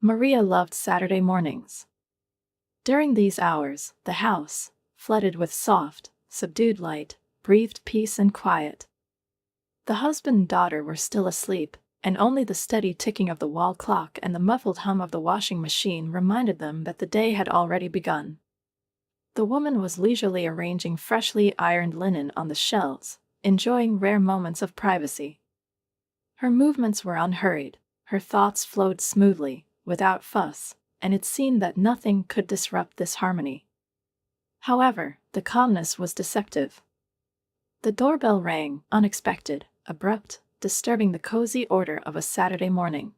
Maria loved Saturday mornings. During these hours, the house, flooded with soft, subdued light, breathed peace and quiet. The husband and daughter were still asleep, and only the steady ticking of the wall clock and the muffled hum of the washing machine reminded them that the day had already begun. The woman was leisurely arranging freshly ironed linen on the shelves, enjoying rare moments of privacy. Her movements were unhurried, her thoughts flowed smoothly, without fuss, and it seemed that nothing could disrupt this harmony. However, the calmness was deceptive. The doorbell rang, unexpected, abrupt, disturbing the cozy order of a Saturday morning.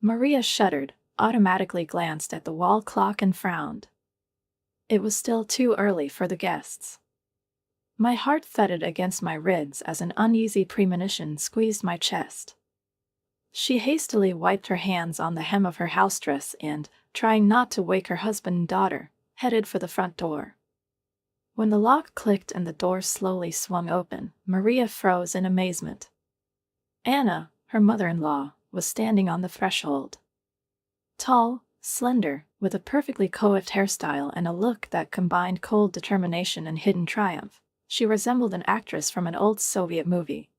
Maria shuddered, automatically glanced at the wall clock and frowned. It was still too early for the guests. My heart thudded against my ribs as an uneasy premonition squeezed my chest. She hastily wiped her hands on the hem of her house dress and, trying not to wake her husband and daughter, headed for the front door. When the lock clicked and the door slowly swung open, Maria froze in amazement. Anna, her mother-in-law, was standing on the threshold. Tall, slender, with a perfectly coiffed hairstyle and a look that combined cold determination and hidden triumph, she resembled an actress from an old Soviet movie.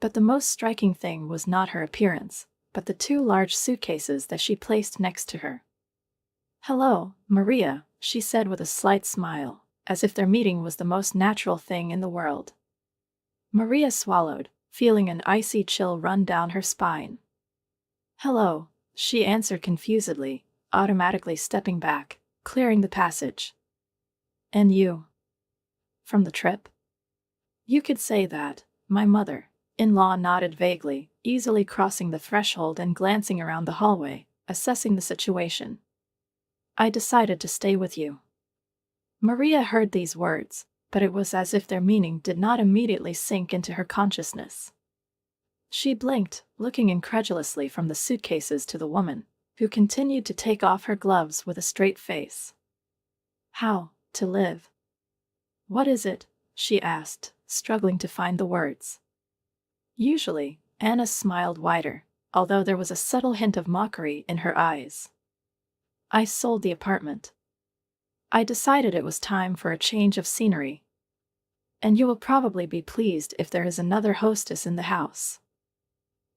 But the most striking thing was not her appearance, but the two large suitcases that she placed next to her. "Hello, Maria," she said with a slight smile, as if their meeting was the most natural thing in the world. Maria swallowed, feeling an icy chill run down her spine. "Hello," she answered confusedly, automatically stepping back, clearing the passage. "And you? From the trip?" "You could say that," my mother-in-law nodded vaguely, easily crossing the threshold and glancing around the hallway, assessing the situation. "I decided to stay with you." Maria heard these words, but it was as if their meaning did not immediately sink into her consciousness. She blinked, looking incredulously from the suitcases to the woman, who continued to take off her gloves with a straight face. "How to live? What is it?" she asked, struggling to find the words. Usually, Anna smiled wider, although there was a subtle hint of mockery in her eyes. "I sold the apartment. I decided it was time for a change of scenery. And you will probably be pleased if there is another hostess in the house."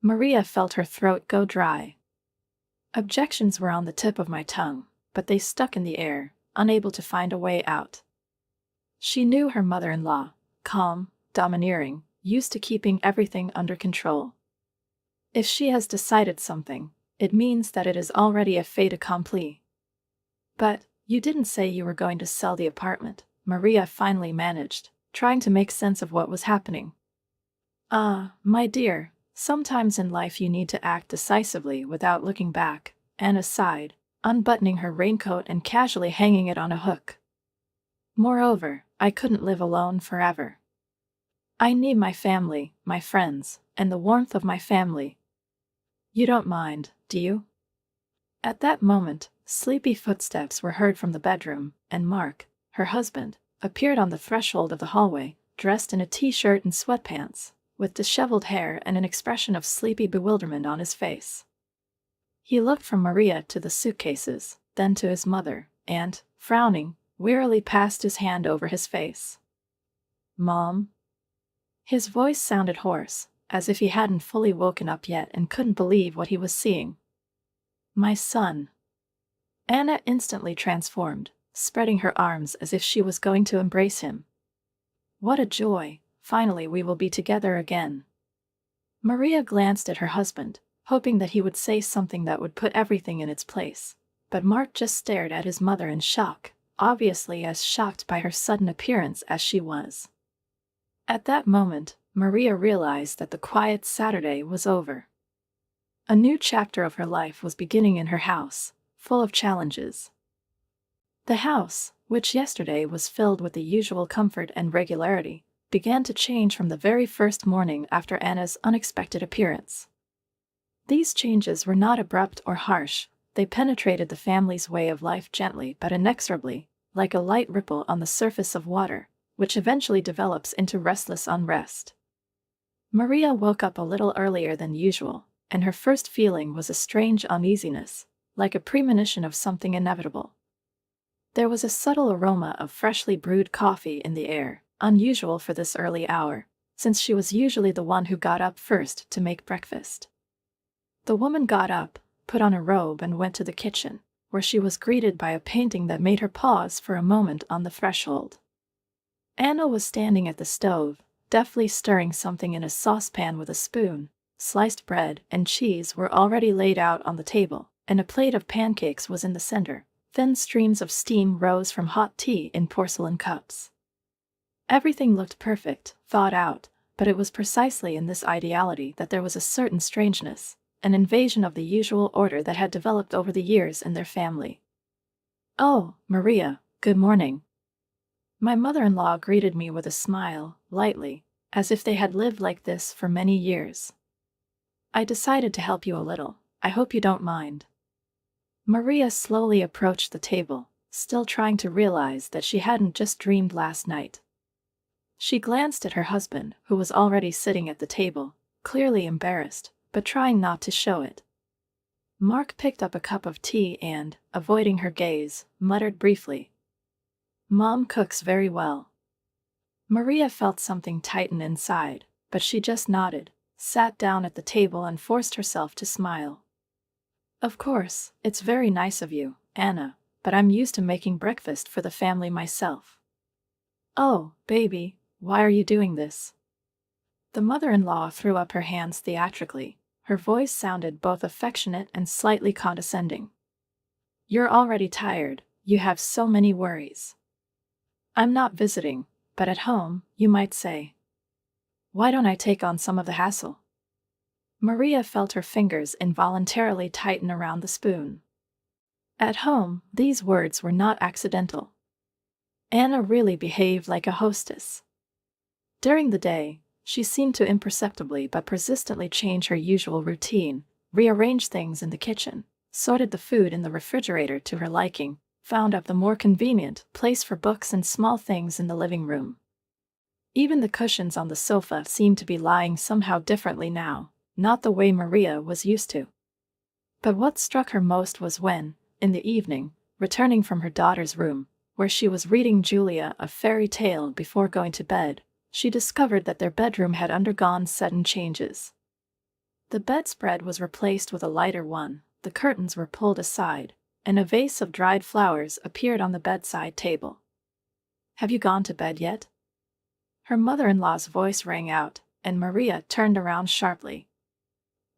Maria felt her throat go dry. Objections were on the tip of my tongue, but they stuck in the air, unable to find a way out. She knew her mother-in-law, calm, domineering, used to keeping everything under control. If she has decided something, it means that it is already a fait accompli. "But you didn't say you were going to sell the apartment," Maria finally managed, trying to make sense of what was happening. My dear, sometimes in life you need to act decisively without looking back," Anna sighed, unbuttoning her raincoat and casually hanging it on a hook. "Moreover, I couldn't live alone forever. I need my family, my friends, and the warmth of my family. You don't mind, do you?" At that moment, sleepy footsteps were heard from the bedroom, and Mark, her husband, appeared on the threshold of the hallway, dressed in a t-shirt and sweatpants, with disheveled hair and an expression of sleepy bewilderment on his face. He looked from Maria to the suitcases, then to his mother, and, frowning, wearily passed his hand over his face. "Mom?" His voice sounded hoarse, as if he hadn't fully woken up yet and couldn't believe what he was seeing. "My son." Anna instantly transformed, spreading her arms as if she was going to embrace him. "What a joy, finally we will be together again." Maria glanced at her husband, hoping that he would say something that would put everything in its place, but Mark just stared at his mother in shock, obviously as shocked by her sudden appearance as she was. At that moment, Maria realized that the quiet Saturday was over. A new chapter of her life was beginning in her house, full of challenges. The house, which yesterday was filled with the usual comfort and regularity, began to change from the very first morning after Anna's unexpected appearance. These changes were not abrupt or harsh, they penetrated the family's way of life gently but inexorably, like a light ripple on the surface of water, which eventually develops into restless unrest. Maria woke up a little earlier than usual, and her first feeling was a strange uneasiness, like a premonition of something inevitable. There was a subtle aroma of freshly brewed coffee in the air, unusual for this early hour, since she was usually the one who got up first to make breakfast. The woman got up, put on a robe and went to the kitchen, where she was greeted by a painting that made her pause for a moment on the threshold. Anna was standing at the stove, deftly stirring something in a saucepan with a spoon. Sliced bread and cheese were already laid out on the table, and a plate of pancakes was in the center. Thin streams of steam rose from hot tea in porcelain cups. Everything looked perfect, thought out, but it was precisely in this ideality that there was a certain strangeness, an invasion of the usual order that had developed over the years in their family. "Oh, Maria, good morning." My mother-in-law greeted me with a smile, lightly, as if they had lived like this for many years. "I decided to help you a little. I hope you don't mind." Maria slowly approached the table, still trying to realize that she hadn't just dreamed last night. She glanced at her husband, who was already sitting at the table, clearly embarrassed, but trying not to show it. Mark picked up a cup of tea and, avoiding her gaze, muttered briefly, "Mom cooks very well." Maria felt something tighten inside, but she just nodded, sat down at the table and forced herself to smile. "Of course, it's very nice of you, Anna, but I'm used to making breakfast for the family myself." "Oh, baby, why are you doing this?" The mother-in-law threw up her hands theatrically. Her voice sounded both affectionate and slightly condescending. "You're already tired, you have so many worries." "I'm not visiting, but at home, you might say." "Why don't I take on some of the hassle?" Maria felt her fingers involuntarily tighten around the spoon. At home, these words were not accidental. Anna really behaved like a hostess. During the day, she seemed to imperceptibly but persistently change her usual routine, rearrange things in the kitchen, sorted the food in the refrigerator to her liking, found up the more convenient place for books and small things in the living room. Even the cushions on the sofa seemed to be lying somehow differently now, not the way Maria was used to. But what struck her most was when, in the evening, returning from her daughter's room, where she was reading Julia a fairy tale before going to bed, she discovered that their bedroom had undergone sudden changes. The bedspread was replaced with a lighter one, the curtains were pulled aside, and a vase of dried flowers appeared on the bedside table. "Have you gone to bed yet?" Her mother-in-law's voice rang out, and Maria turned around sharply.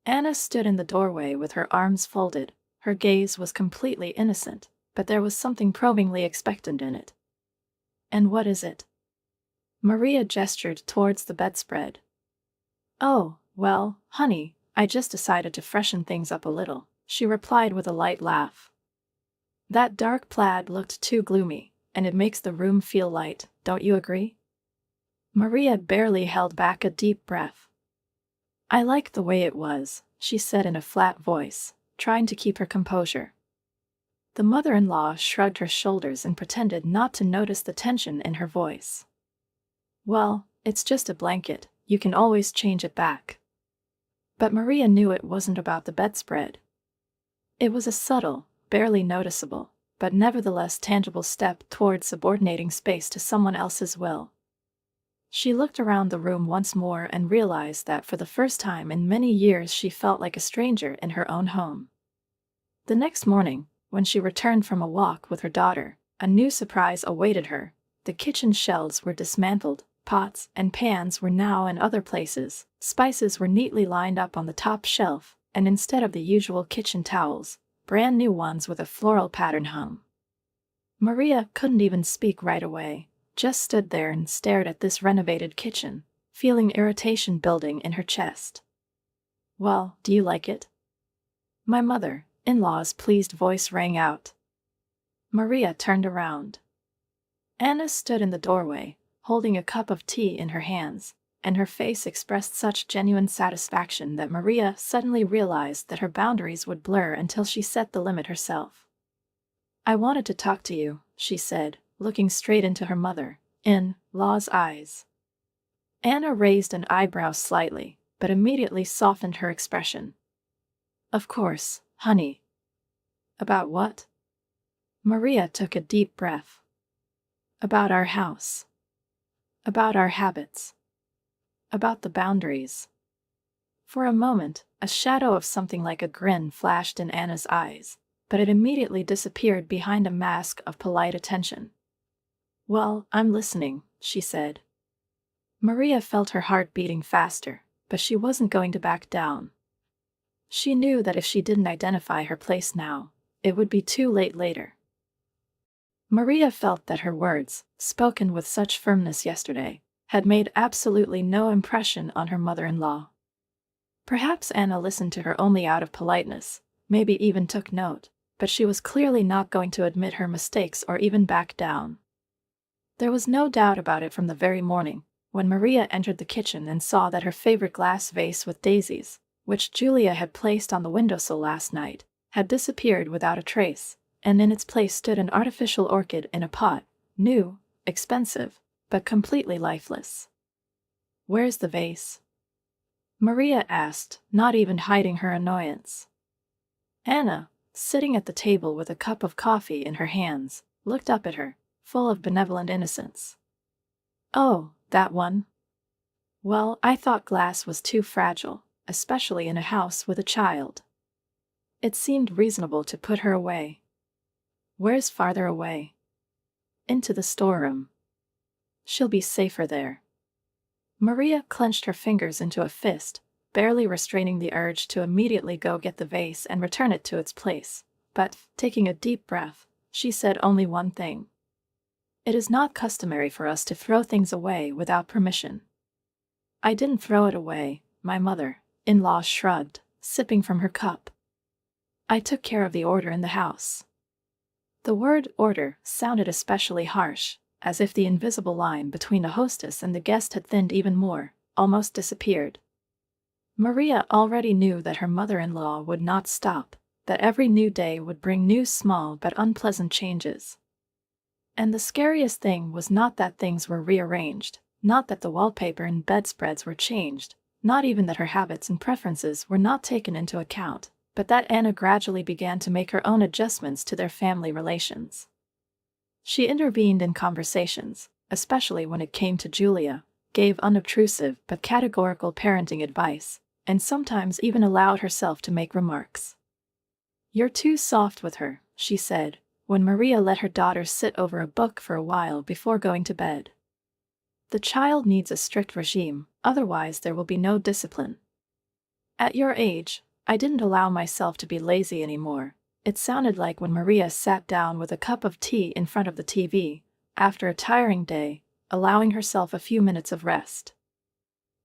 Anna stood in the doorway with her arms folded. Her gaze was completely innocent, but there was something probingly expectant in it. "And what is it?" Maria gestured towards the bedspread. "Oh, well, honey, I just decided to freshen things up a little," she replied with a light laugh. "That dark plaid looked too gloomy, and it makes the room feel light, don't you agree?" Maria barely held back a deep breath. "I like the way it was," she said in a flat voice, trying to keep her composure. The mother-in-law shrugged her shoulders and pretended not to notice the tension in her voice. "Well, it's just a blanket, you can always change it back." But Maria knew it wasn't about the bedspread. It was a subtle, barely noticeable, but nevertheless tangible step toward subordinating space to someone else's will. She looked around the room once more and realized that for the first time in many years she felt like a stranger in her own home. The next morning, when she returned from a walk with her daughter, a new surprise awaited her. The kitchen shelves were dismantled, pots and pans were now in other places, spices were neatly lined up on the top shelf, and instead of the usual kitchen towels, brand new ones with a floral pattern hung. Maria couldn't even speak right away, just stood there and stared at this renovated kitchen, feeling irritation building in her chest. "Well, do you like it?" My mother-in-law's pleased voice rang out. Maria turned around. Anna stood in the doorway, holding a cup of tea in her hands, and her face expressed such genuine satisfaction that Maria suddenly realized that her boundaries would blur until she set the limit herself. "I wanted to talk to you," she said, looking straight into her mother-in-law's eyes. Anna raised an eyebrow slightly, but immediately softened her expression. Of course, honey. About what? Maria took a deep breath. About our house. About our habits. About the boundaries. For a moment, a shadow of something like a grin flashed in Anna's eyes, but it immediately disappeared behind a mask of polite attention. Well, I'm listening, she said. Maria felt her heart beating faster, but she wasn't going to back down. She knew that if she didn't identify her place now, it would be too late later. Maria felt that her words, spoken with such firmness yesterday, had made absolutely no impression on her mother-in-law. Perhaps Anna listened to her only out of politeness, maybe even took note, but she was clearly not going to admit her mistakes or even back down. There was no doubt about it from the very morning, when Maria entered the kitchen and saw that her favorite glass vase with daisies, which Julia had placed on the windowsill last night, had disappeared without a trace, and in its place stood an artificial orchid in a pot, new, expensive, but completely lifeless. "Where's the vase?" Maria asked, not even hiding her annoyance. Anna, sitting at the table with a cup of coffee in her hands, looked up at her, full of benevolent innocence. "Oh, that one? Well, I thought glass was too fragile, especially in a house with a child. It seemed reasonable to put her away." "Where's farther away?" "Into the storeroom. She'll be safer there." Maria clenched her fingers into a fist, barely restraining the urge to immediately go get the vase and return it to its place, but, taking a deep breath, she said only one thing. "It is not customary for us to throw things away without permission." "I didn't throw it away," my mother-in-law shrugged, sipping from her cup. "I took care of the order in the house." The word order sounded especially harsh, as if the invisible line between the hostess and the guest had thinned even more, almost disappeared. Maria already knew that her mother-in-law would not stop, that every new day would bring new small but unpleasant changes. And the scariest thing was not that things were rearranged, not that the wallpaper and bedspreads were changed, not even that her habits and preferences were not taken into account, but that Anna gradually began to make her own adjustments to their family relations. She intervened in conversations, especially when it came to Julia, gave unobtrusive but categorical parenting advice, and sometimes even allowed herself to make remarks. "You're too soft with her," she said, when Maria let her daughter sit over a book for a while before going to bed. "The child needs a strict regime, otherwise there will be no discipline. At your age, I didn't allow myself to be lazy anymore," it sounded like when Maria sat down with a cup of tea in front of the TV, after a tiring day, allowing herself a few minutes of rest.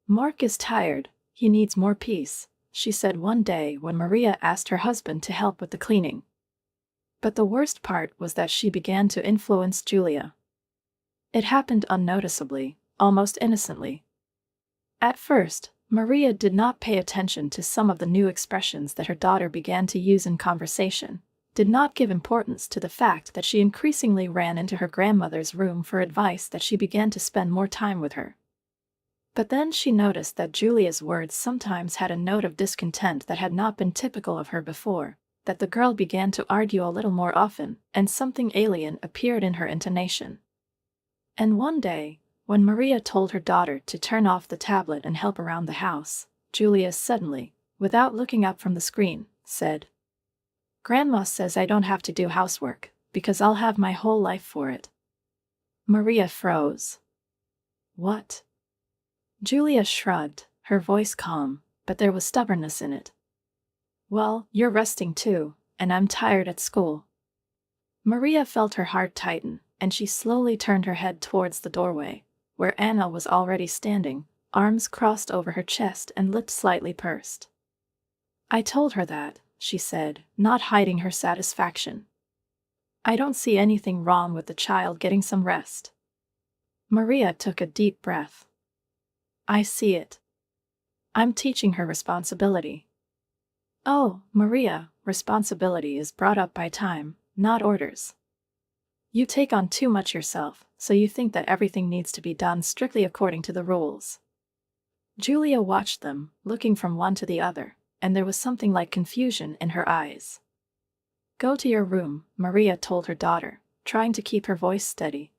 "Mark is tired, he needs more peace," she said one day when Maria asked her husband to help with the cleaning. But the worst part was that she began to influence Julia. It happened unnoticeably, almost innocently. At first, Maria did not pay attention to some of the new expressions that her daughter began to use in conversation, did not give importance to the fact that she increasingly ran into her grandmother's room for advice, that she began to spend more time with her. But then she noticed that Julia's words sometimes had a note of discontent that had not been typical of her before, that the girl began to argue a little more often, and something alien appeared in her intonation. And one day, when Maria told her daughter to turn off the tablet and help around the house, Julia suddenly, without looking up from the screen, said, "Grandma says I don't have to do housework, because I'll have my whole life for it." Maria froze. "What?" Julia shrugged, her voice calm, but there was stubbornness in it. "Well, you're resting too, and I'm tired at school." Maria felt her heart tighten, and she slowly turned her head towards the doorway, where Anna was already standing, arms crossed over her chest and lips slightly pursed. "I told her that," she said, not hiding her satisfaction. "I don't see anything wrong with the child getting some rest." Maria took a deep breath. "I see it. I'm teaching her responsibility." "Oh, Maria, responsibility is brought up by time, not orders. You take on too much yourself, so you think that everything needs to be done strictly according to the rules." Julia watched them, looking from one to the other, and there was something like confusion in her eyes. "Go to your room," Maria told her daughter, trying to keep her voice steady.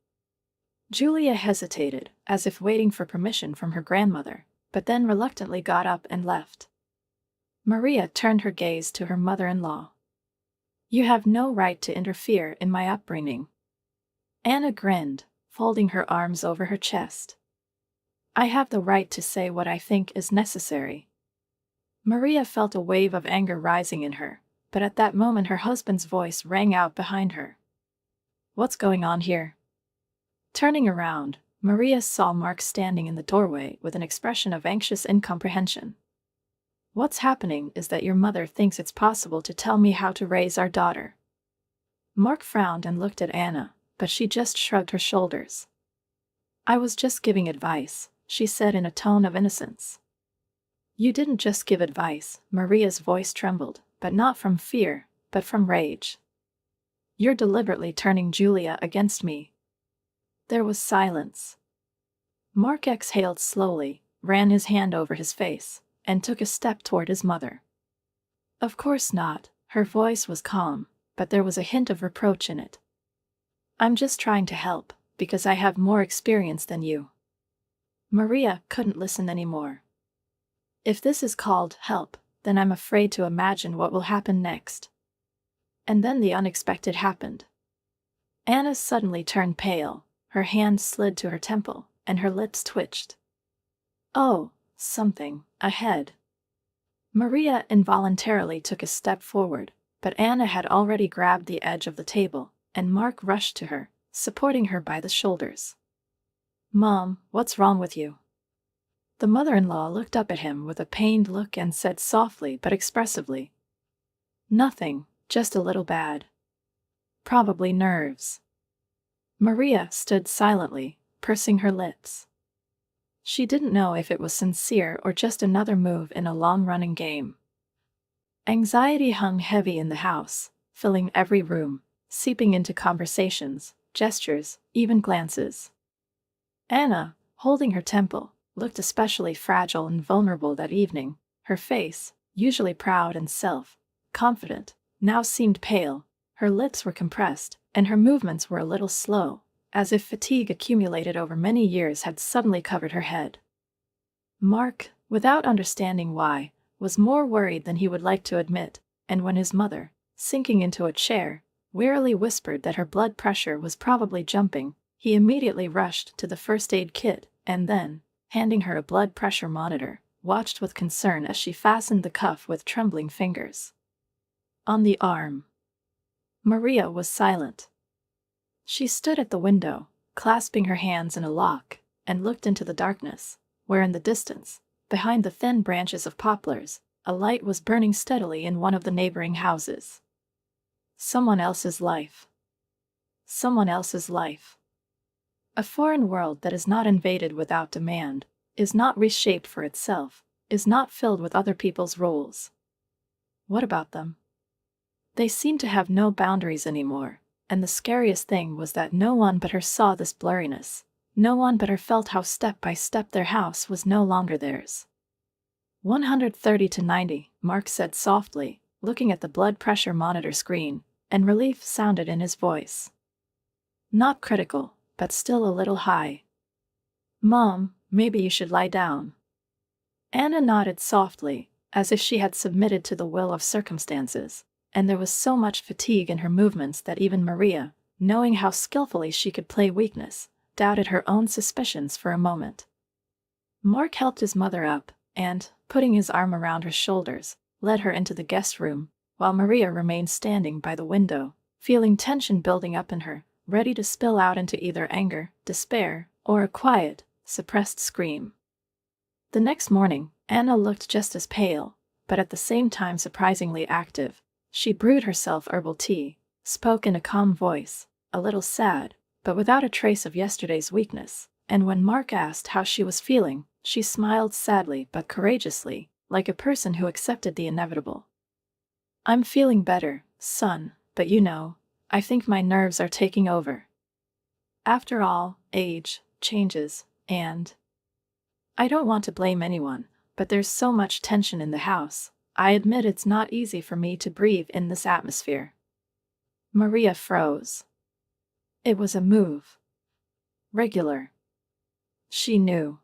Julia hesitated, as if waiting for permission from her grandmother, but then reluctantly got up and left. Maria turned her gaze to her mother-in-law. "You have no right to interfere in my upbringing." Anna grinned, folding her arms over her chest. "I have the right to say what I think is necessary." Maria felt a wave of anger rising in her, but at that moment her husband's voice rang out behind her. "What's going on here?" Turning around, Maria saw Mark standing in the doorway with an expression of anxious incomprehension. "What's happening is that your mother thinks it's possible to tell me how to raise our daughter." Mark frowned and looked at Anna, but she just shrugged her shoulders. "I was just giving advice," she said in a tone of innocence. "You didn't just give advice," Maria's voice trembled, but not from fear, but from rage. "You're deliberately turning Julia against me." There was silence. Mark exhaled slowly, ran his hand over his face, and took a step toward his mother. "Of course not," her voice was calm, but there was a hint of reproach in it. "I'm just trying to help, because I have more experience than you." Maria couldn't listen anymore. "If this is called help, then I'm afraid to imagine what will happen next." And then the unexpected happened. Anna suddenly turned pale, her hand slid to her temple, and her lips twitched. "Oh, something ahead." Maria involuntarily took a step forward, but Anna had already grabbed the edge of the table, and Mark rushed to her, supporting her by the shoulders. "Mom, what's wrong with you?" The mother-in-law looked up at him with a pained look and said softly but expressively, "Nothing, just a little bad. Probably nerves." Maria stood silently, pursing her lips. She didn't know if it was sincere or just another move in a long-running game. Anxiety hung heavy in the house, filling every room, seeping into conversations, gestures, even glances. Anna, holding her temple, looked especially fragile and vulnerable that evening. Her face, usually proud and self-confident, now seemed pale, her lips were compressed, and her movements were a little slow, as if fatigue accumulated over many years had suddenly covered her head. Mark, without understanding why, was more worried than he would like to admit, and when his mother, sinking into a chair, wearily whispered that her blood pressure was probably jumping, he immediately rushed to the first aid kit and then, handing her a blood pressure monitor, watched with concern as she fastened the cuff with trembling fingers. On the arm. Maria was silent. She stood at the window, clasping her hands in a lock, and looked into the darkness, where in the distance, behind the thin branches of poplars, a light was burning steadily in one of the neighboring houses. Someone else's life. Someone else's life. A foreign world that is not invaded without demand, is not reshaped for itself, is not filled with other people's roles. What about them? They seemed to have no boundaries anymore, and the scariest thing was that no one but her saw this blurriness. No one but her felt how step by step their house was no longer theirs. 130 to 90, Mark said softly, looking at the blood pressure monitor screen, and relief sounded in his voice. Not critical, but still a little high. "Mom, maybe you should lie down." Anna nodded softly, as if she had submitted to the will of circumstances, and there was so much fatigue in her movements that even Maria, knowing how skillfully she could play weakness, doubted her own suspicions for a moment. Mark helped his mother up, and, putting his arm around her shoulders, led her into the guest room, while Maria remained standing by the window, feeling tension building up in her, ready to spill out into either anger, despair, or a quiet, suppressed scream. The next morning, Anna looked just as pale, but at the same time surprisingly active. She brewed herself herbal tea, spoke in a calm voice, a little sad, but without a trace of yesterday's weakness, and when Mark asked how she was feeling, she smiled sadly but courageously, like a person who accepted the inevitable. "I'm feeling better, son, but I think my nerves are taking over. After all, age, changes, and I don't want to blame anyone, but there's so much tension in the house. I admit it's not easy for me to breathe in this atmosphere." Maria froze. It was a move. Regular. She knew.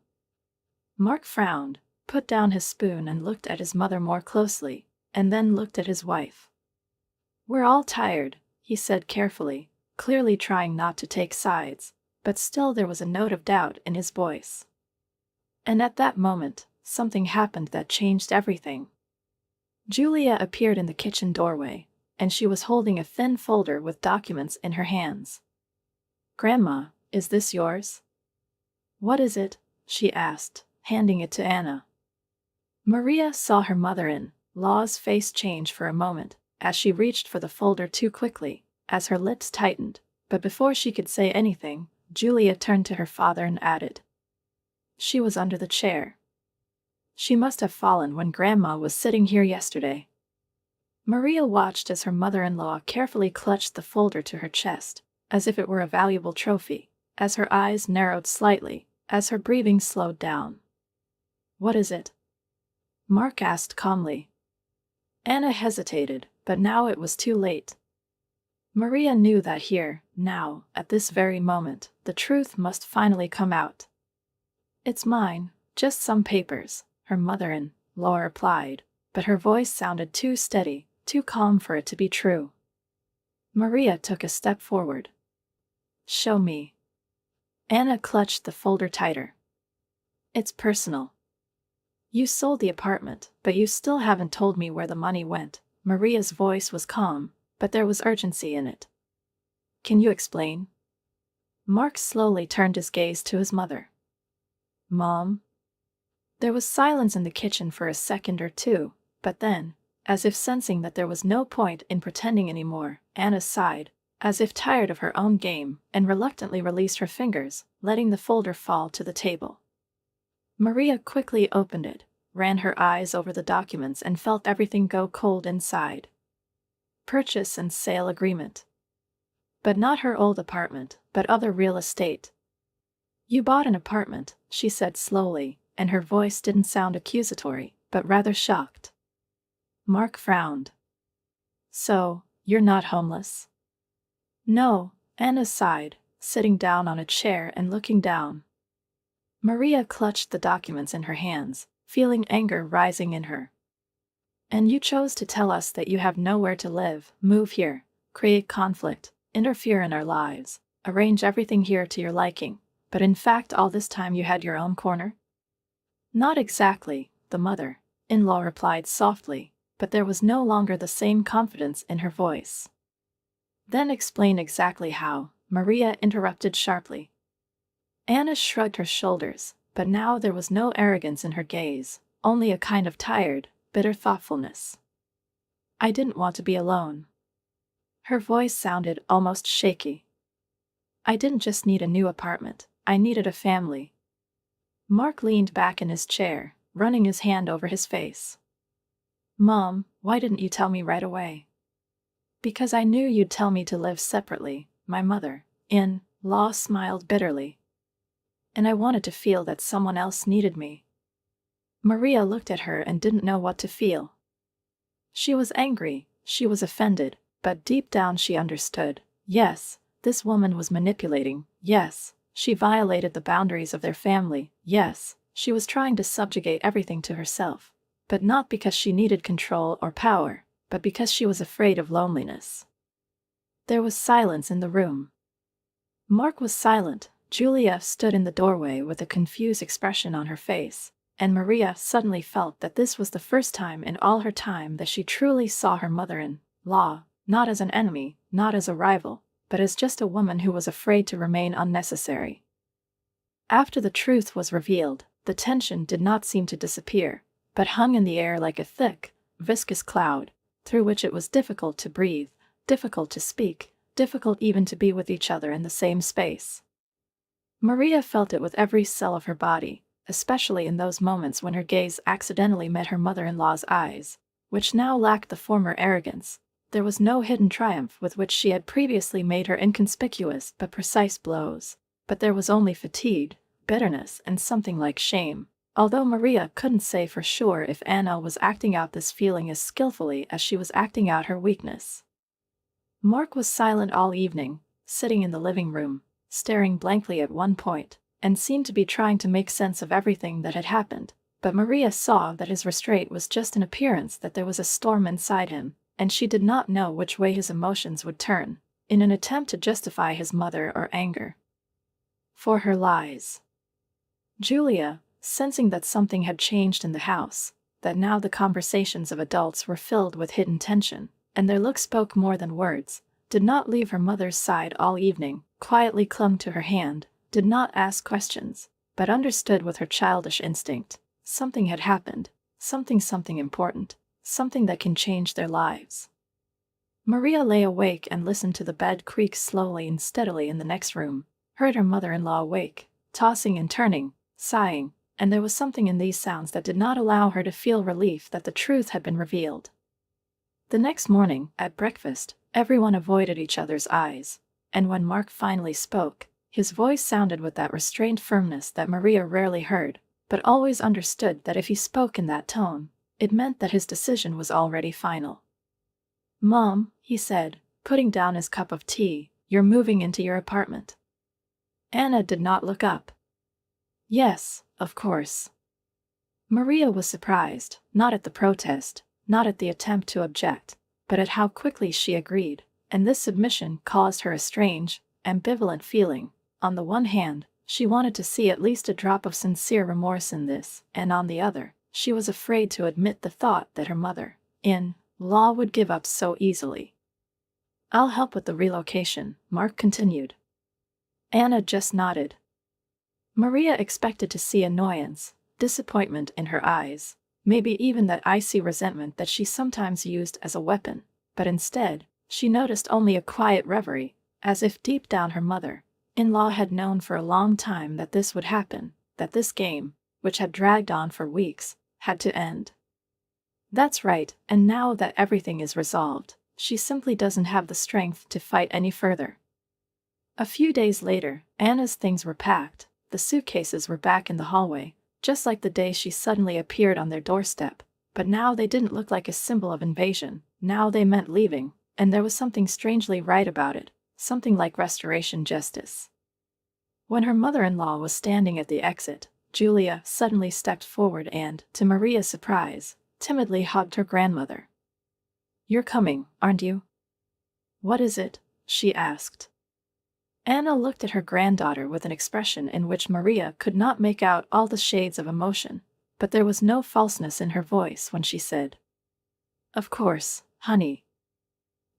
Mark frowned, put down his spoon and looked at his mother more closely, and then looked at his wife. "We're all tired," he said carefully, clearly trying not to take sides, but still there was a note of doubt in his voice. And at that moment, something happened that changed everything. Julia appeared in the kitchen doorway, and she was holding a thin folder with documents in her hands. "Grandma, is this yours?" "What is it?" she asked, handing it to Anna. Maria saw her mother-in-law's face change for a moment as she reached for the folder too quickly, as her lips tightened, but before she could say anything, Julia turned to her father and added, "She was under the chair. She must have fallen when Grandma was sitting here yesterday." Maria watched as her mother-in-law carefully clutched the folder to her chest, as if it were a valuable trophy, as her eyes narrowed slightly, as her breathing slowed down. "What is it?" Mark asked calmly. Anna hesitated, but now it was too late. Maria knew that here, now, at this very moment, the truth must finally come out. "It's mine, just some papers," her mother-in-law replied, but her voice sounded too steady, too calm for it to be true. Maria took a step forward. "Show me." Anna clutched the folder tighter. "It's personal. You sold the apartment, but you still haven't told me where the money went." Maria's voice was calm, but there was urgency in it. "Can you explain?" Mark slowly turned his gaze to his mother. "Mom?" There was silence in the kitchen for a second or two, but then, as if sensing that there was no point in pretending anymore, Anna sighed, as if tired of her own game, and reluctantly released her fingers, letting the folder fall to the table. Maria quickly opened it, ran her eyes over the documents and felt everything go cold inside. Purchase and sale agreement. But not her old apartment, but other real estate. "You bought an apartment," she said slowly, and her voice didn't sound accusatory, but rather shocked. Mark frowned. "So, you're not homeless?" "No," Anna sighed, sitting down on a chair and looking down. Maria clutched the documents in her hands, feeling anger rising in her. "And you chose to tell us that you have nowhere to live, move here, create conflict, interfere in our lives, arrange everything here to your liking, but in fact all this time you had your own corner?" "Not exactly," the mother-in-law replied softly, but there was no longer the same confidence in her voice. "Then explain exactly how," Maria interrupted sharply. Anna shrugged her shoulders, but now there was no arrogance in her gaze, only a kind of tired, bitter thoughtfulness. "I didn't want to be alone." Her voice sounded almost shaky. "I didn't just need a new apartment, I needed a family." Mark leaned back in his chair, running his hand over his face. "Mom, why didn't you tell me right away?" "Because I knew you'd tell me to live separately," my mother-in-law smiled bitterly. "And I wanted to feel that someone else needed me." Maria looked at her and didn't know what to feel. She was angry, she was offended, but deep down she understood. Yes, this woman was manipulating. Yes, she violated the boundaries of their family. Yes, she was trying to subjugate everything to herself. But not because she needed control or power, but because she was afraid of loneliness. There was silence in the room. Mark was silent. Julia stood in the doorway with a confused expression on her face, and Maria suddenly felt that this was the first time in all her time that she truly saw her mother-in-law, not as an enemy, not as a rival, but as just a woman who was afraid to remain unnecessary. After the truth was revealed, the tension did not seem to disappear, but hung in the air like a thick, viscous cloud, through which it was difficult to breathe, difficult to speak, difficult even to be with each other in the same space. Maria felt it with every cell of her body, especially in those moments when her gaze accidentally met her mother-in-law's eyes, which now lacked the former arrogance. There was no hidden triumph with which she had previously made her inconspicuous but precise blows, but there was only fatigue, bitterness, and something like shame, although Maria couldn't say for sure if Anna was acting out this feeling as skillfully as she was acting out her weakness. Mark was silent all evening, sitting in the living room, staring blankly at one point, and seemed to be trying to make sense of everything that had happened. But Maria saw that his restraint was just an appearance, that there was a storm inside him, and she did not know which way his emotions would turn, in an attempt to justify his mother or anger for her lies. Julia, sensing that something had changed in the house, that now the conversations of adults were filled with hidden tension, and their looks spoke more than words, did not leave her mother's side all evening, quietly clung to her hand, did not ask questions, but understood with her childish instinct. Something had happened, something important, something that can change their lives. Maria lay awake and listened to the bed creak slowly and steadily in the next room, heard her mother-in-law awake, tossing and turning, sighing, and there was something in these sounds that did not allow her to feel relief that the truth had been revealed. The next morning, at breakfast, everyone avoided each other's eyes, and when Mark finally spoke, his voice sounded with that restrained firmness that Maria rarely heard, but always understood that if he spoke in that tone, it meant that his decision was already final. "Mom," he said, putting down his cup of tea, "you're moving into your apartment." Anna did not look up. "Yes, of course." Maria was surprised, not at the protest, not at the attempt to object, but at how quickly she agreed, and this submission caused her a strange, ambivalent feeling. On the one hand, she wanted to see at least a drop of sincere remorse in this, and on the other, she was afraid to admit the thought that her mother-in-law would give up so easily. "I'll help with the relocation," Mark continued. Anna just nodded. Maria expected to see annoyance, disappointment in her eyes, maybe even that icy resentment that she sometimes used as a weapon, but instead, she noticed only a quiet reverie, as if deep down her mother-in-law had known for a long time that this would happen, that this game, which had dragged on for weeks, had to end. "That's right, and now that everything is resolved, she simply doesn't have the strength to fight any further." A few days later, Anna's things were packed, the suitcases were back in the hallway, just like the day she suddenly appeared on their doorstep, but now they didn't look like a symbol of invasion, now they meant leaving, and there was something strangely right about it, something like restoration justice. When her mother-in-law was standing at the exit, Julia suddenly stepped forward and, to Maria's surprise, timidly hugged her grandmother. "You're coming, aren't you?" "What is it?" she asked. Anna looked at her granddaughter with an expression in which Maria could not make out all the shades of emotion, but there was no falseness in her voice when she said, "Of course, honey."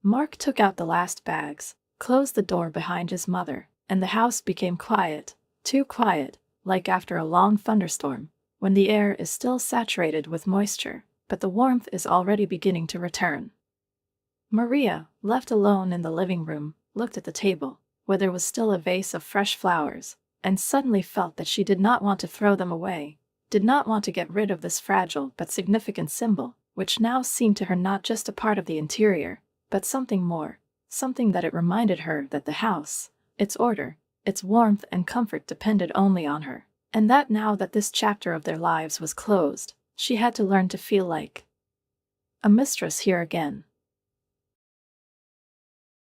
Mark took out the last bags, closed the door behind his mother, and the house became quiet, too quiet, like after a long thunderstorm, when the air is still saturated with moisture, but the warmth is already beginning to return. Maria, left alone in the living room, looked at the table, where there was still a vase of fresh flowers, and suddenly felt that she did not want to throw them away, did not want to get rid of this fragile but significant symbol, which now seemed to her not just a part of the interior, but something more, something that it reminded her that the house, its order, its warmth and comfort depended only on her, and that now that this chapter of their lives was closed, she had to learn to feel like a mistress here again.